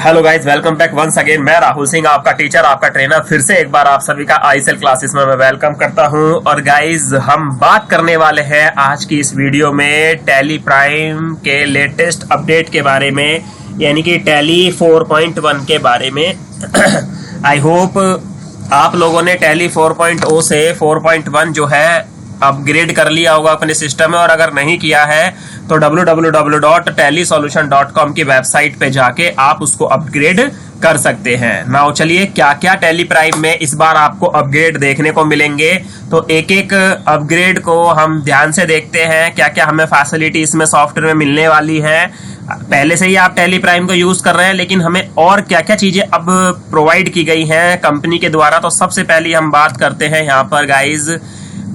Hello guys, welcome back once again. मैं राहुल सिंह, आपका teacher, आपका ट्रेनर। फिर से एक बार आप सभी का आईएसएल क्लासेस में मैं वेलकम करता हूं। और गाइज, हम बात करने वाले हैं आज की इस वीडियो में टैली प्राइम के लेटेस्ट अपडेट के बारे में, यानी कि टैली 4.1 के बारे में। आई होप आप लोगों ने टैली 4.0 से 4.1 जो है अपग्रेड कर लिया होगा अपने सिस्टम में, और अगर नहीं किया है तो www.tallysolution.com की वेबसाइट पे जाके आप उसको अपग्रेड कर सकते हैं। नाउ चलिए, क्या क्या टैली प्राइम में इस बार आपको अपग्रेड देखने को मिलेंगे, तो एक एक अपग्रेड को हम ध्यान से देखते हैं। क्या क्या हमें फैसिलिटी इसमें सॉफ्टवेयर में मिलने वाली है। पहले से ही आप टैली प्राइम को यूज कर रहे हैं, लेकिन हमें और क्या क्या चीजें अब प्रोवाइड की गई हैं कंपनी के द्वारा। तो सबसे पहले हम बात करते हैं यहाँ पर guys,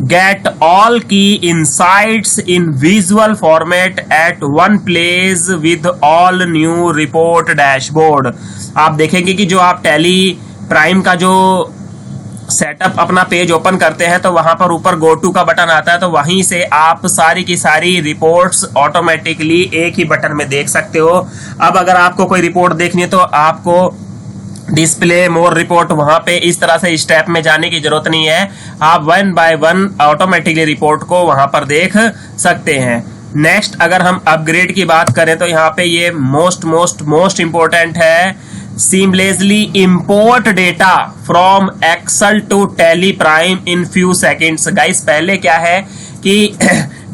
get all key insights in visual format at one place with all new report dashboard। आप देखेंगे कि जो आप टैली प्राइम का जो सेटअप अपना पेज ओपन करते हैं तो वहां पर ऊपर गो टू का बटन आता है, तो वहीं से आप सारी की सारी रिपोर्ट्स ऑटोमेटिकली एक ही बटन में देख सकते हो। अब अगर आपको कोई रिपोर्ट देखनी है तो आपको डिस्प्ले मोर रिपोर्ट वहां पे इस तरह से स्टेप में जाने की जरूरत नहीं है। आप one by one automatically report को वहां पर देख सकते हैं। नेक्स्ट, अगर हम अपग्रेड की बात करें तो यहाँ पे ये मोस्ट इंपोर्टेंट है, seamlessly import data from Excel to Tally Prime in few seconds. Guys, पहले क्या है कि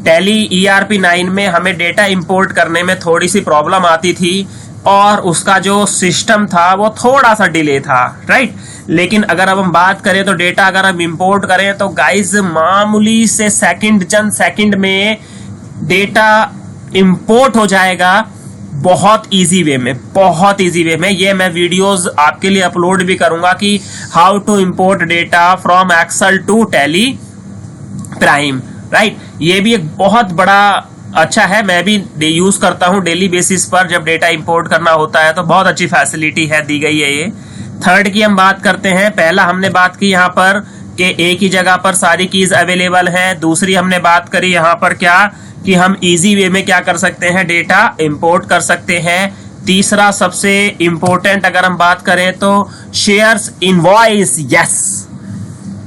टैली ERP 9 में हमें डेटा इंपोर्ट करने में थोड़ी सी प्रॉब्लम आती थी और उसका जो सिस्टम था वो थोड़ा सा डिले था, राइट। लेकिन अगर अब हम बात करें तो डेटा अगर हम इंपोर्ट करें तो गाइस मामूली से चंद सेकंड में डेटा इंपोर्ट हो जाएगा, बहुत इजी वे में। ये मैं वीडियोस आपके लिए अपलोड भी करूंगा कि how to import data from Excel to Tally Prime, right. ये भी एक बहुत बड़ा अच्छा है, मैं भी यूज करता हूं डेली बेसिस पर। जब डेटा इंपोर्ट करना होता है तो बहुत अच्छी फैसिलिटी है, दी गई है ये। थर्ड की हम बात करते हैं। पहला हमने बात की यहाँ पर कि एक ही जगह पर सारी कीज अवेलेबल है। दूसरी हमने बात करी यहाँ पर क्या कि हम इजी वे में क्या कर सकते हैं, डेटा इंपोर्ट कर सकते हैं। तीसरा सबसे इंपॉर्टेंट अगर हम बात करें तो shares invoice, yes,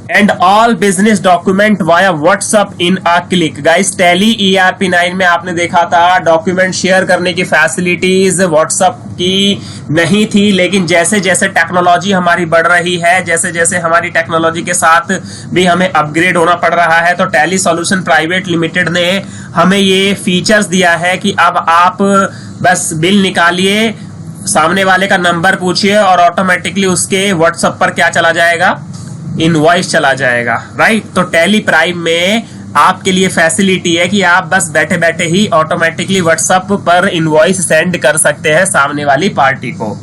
and all business document via WhatsApp in a click. Guys, tally ERP 9 में आपने देखा था डॉक्यूमेंट शेयर करने की फैसिलिटीज व्हाट्सएप की नहीं थी, लेकिन जैसे जैसे टेक्नोलॉजी हमारी बढ़ रही है, जैसे जैसे हमारी टेक्नोलॉजी के साथ भी हमें अपग्रेड होना पड़ रहा है, तो टैली सॉल्यूशन प्राइवेट लिमिटेड ने हमें ये फीचर्स दिया है कि अब आप बस बिल निकालिए, सामने वाले का नंबर पूछिए और ऑटोमेटिकली उसके व्हाट्सएप पर क्या चला जाएगा, इनवॉइस चला जाएगा, राइट। तो टैली प्राइम में आपके लिए फैसिलिटी है कि आप बस बैठे बैठे ही ऑटोमेटिकली व्हाट्सएप पर इनवॉइस सेंड कर सकते हैं सामने वाली पार्टी को,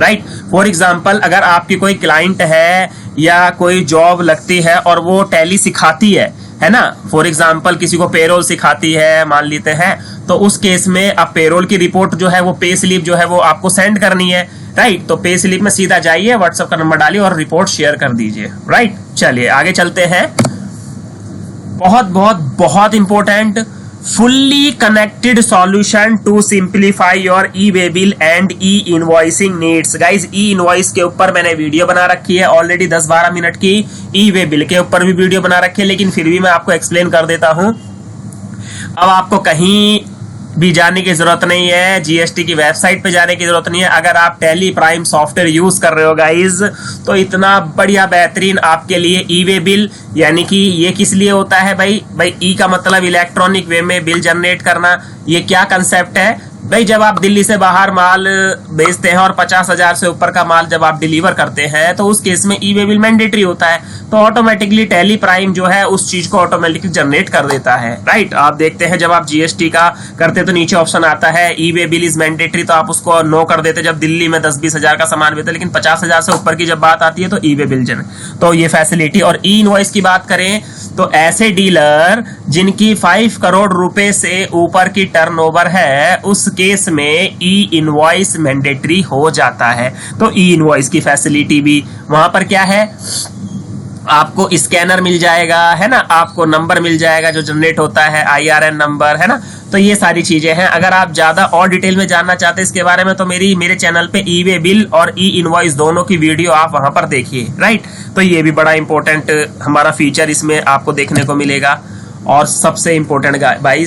राइट। फॉर एग्जांपल, अगर आपकी कोई क्लाइंट है या कोई जॉब लगती है और वो टैली सिखाती है ना, फॉर एग्जांपल किसी को पेरोल सिखाती है मान लेते हैं, तो उस केस में अब पेरोल की रिपोर्ट जो है वो पे स्लिप जो है वो आपको सेंड करनी है, राइट। तो पे स्लिप में सीधा जाइए, व्हाट्सएप का नंबर डालिए और रिपोर्ट शेयर कर दीजिए, राइट। चलिए आगे चलते हैं। बहुत important, fully connected solution to simplify your e-way bill and e-invoicing needs. Guys, e-invoice के ऊपर मैंने वीडियो बना रखी है ऑलरेडी 10-12 मिनट की, ई-वे बिल के ऊपर भी वीडियो बना रखी है, लेकिन फिर भी मैं आपको एक्सप्लेन कर देता हूं। अब आपको कहीं भी जाने की जरूरत नहीं है, GST की वेबसाइट पे जाने की जरूरत नहीं है। अगर आप टैली प्राइम सॉफ्टवेयर यूज कर रहे हो गाइज, तो इतना बढ़िया बेहतरीन आपके लिए ई-वे बिल, यानी कि ये किस लिए होता है भाई ई का मतलब इलेक्ट्रॉनिक वे में बिल जनरेट करना। ये क्या कंसेप्ट है भाई, जब आप दिल्ली से बाहर माल बेचते हैं और 50,000 से ऊपर का माल जब आप डिलीवर करते हैं तो उस केस में ई-वे बिल मैंडेटरी होता है, तो ऑटोमेटिकली टैली प्राइम जो है उस चीज को ऑटोमेटिकली जनरेट कर देता है, राइट। आप देखते हैं जब आप GST का करते तो नीचे ऑप्शन आता है ई-वे बिल इज मैंडेटरी, तो आप उसको नो कर देते जब दिल्ली में 10-20 हजार का सामान बेचते, लेकिन 50,000 से ऊपर की जब बात आती है तो ई-वे बिल तो ये फैसिलिटी। और ई-इनवॉइस की बात करें तो ऐसे डीलर जिनकी 5 करोड़ रुपए से ऊपर की टर्नओवर है, उस केस में ई-इनवॉइस मैंडेटरी हो जाता है। तो ई-इनवॉइस की फैसिलिटी भी वहां पर क्या है, आपको स्कैनर मिल जाएगा, है ना, आपको नंबर मिल जाएगा जो जनरेट होता है, IRN नंबर, है ना। तो ये सारी चीजें हैं। अगर आप ज्यादा और डिटेल में जानना चाहते हैं इसके बारे में तो मेरे चैनल पे ई वे बिल और ई इनवॉइस दोनों की वीडियो आप वहां पर देखिए, राइट। तो ये भी बड़ा इंपॉर्टेंट हमारा फीचर इसमें आपको देखने को मिलेगा। और सबसे इंपॉर्टेंट भाई,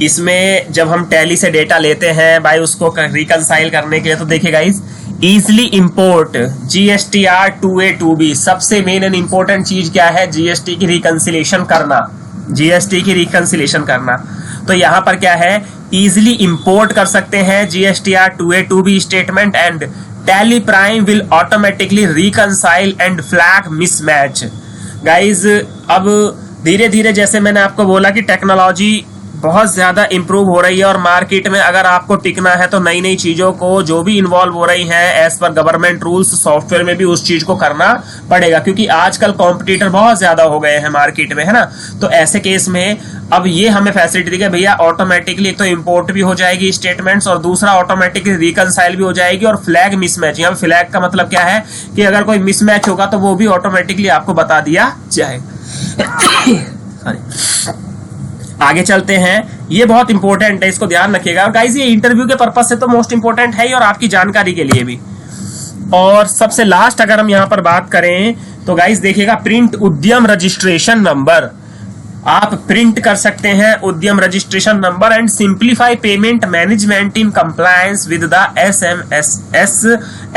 इसमें जब हम टैली से डेटा लेते हैं भाई उसको रिकंसाइल करने के लिए, तो देखिए guys, easily import GSTR 2A 2B। सबसे मेन एंड इंपॉर्टेंट चीज क्या है? जीएसटी की रिकंसिलेशन करना, जीएसटी की रिकंसिलेशन करना। तो यहां पर क्या है, इजिली इंपोर्ट कर सकते हैं GSTR 2A 2B statement and tally prime will automatically reconcile and flag mismatch. Guys अब धीरे धीरे जैसे मैंने आपको बोला कि टेक्नोलॉजी बहुत ज्यादा इंप्रूव हो रही है और मार्केट में अगर आपको टिकना है तो नई नई चीजों को जो भी इन्वॉल्व हो रही है as per government rules, software में भी उस चीज को करना पड़ेगा, क्योंकि आजकल कॉम्पिटिटर बहुत ज्यादा हो गए हैं मार्केट में, है ना। तो ऐसे केस में अब ये हमें फैसिलिटी दी है भैया, ऑटोमेटिकली एक तो इंपोर्ट भी हो जाएगी स्टेटमेंट्स और दूसरा ऑटोमेटिकली रिकंसाइल भी हो जाएगी। और फ्लैग मिसमैच, यहाँ फ्लैग का मतलब क्या है कि अगर कोई मिसमैच होगा तो वो भी ऑटोमेटिकली आपको बता दिया जाएगा। आगे चलते हैं, ये बहुत इंपॉर्टेंट है, इसको ध्यान रखिएगा। और गाइस ये इंटरव्यू के पर्पस से तो मोस्ट इंपॉर्टेंट है ही और आपकी जानकारी के लिए भी। और सबसे लास्ट अगर हम यहां पर बात करें तो गाइस देखिएगा, प्रिंट उद्यम रजिस्ट्रेशन नंबर, आप प्रिंट कर सकते हैं उद्यम registration number and simplify payment management in compliance with the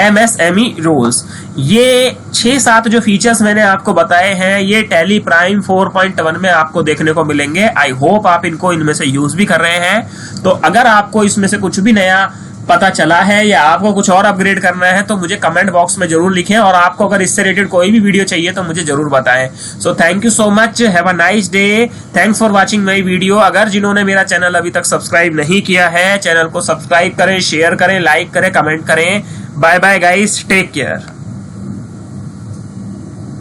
MSME rules. ये 6-7 जो फीचर्स मैंने आपको बताए हैं ये टैली प्राइम 4.1 में आपको देखने को मिलेंगे। आई होप आप इनमें से यूज भी कर रहे हैं। तो अगर आपको इसमें से कुछ भी नया पता चला है या आपको कुछ और अपग्रेड करना है तो मुझे कमेंट बॉक्स में जरूर लिखें, और आपको अगर इससे रिलेटेड कोई भी वीडियो चाहिए तो मुझे जरूर बताएं। So thank you so much, have a nice day, thanks for watching my video. अगर जिन्होंने मेरा चैनल अभी तक सब्सक्राइब नहीं किया है, चैनल को सब्सक्राइब करें, शेयर करें, लाइक करें, कमेंट करें। Bye bye guys, take care.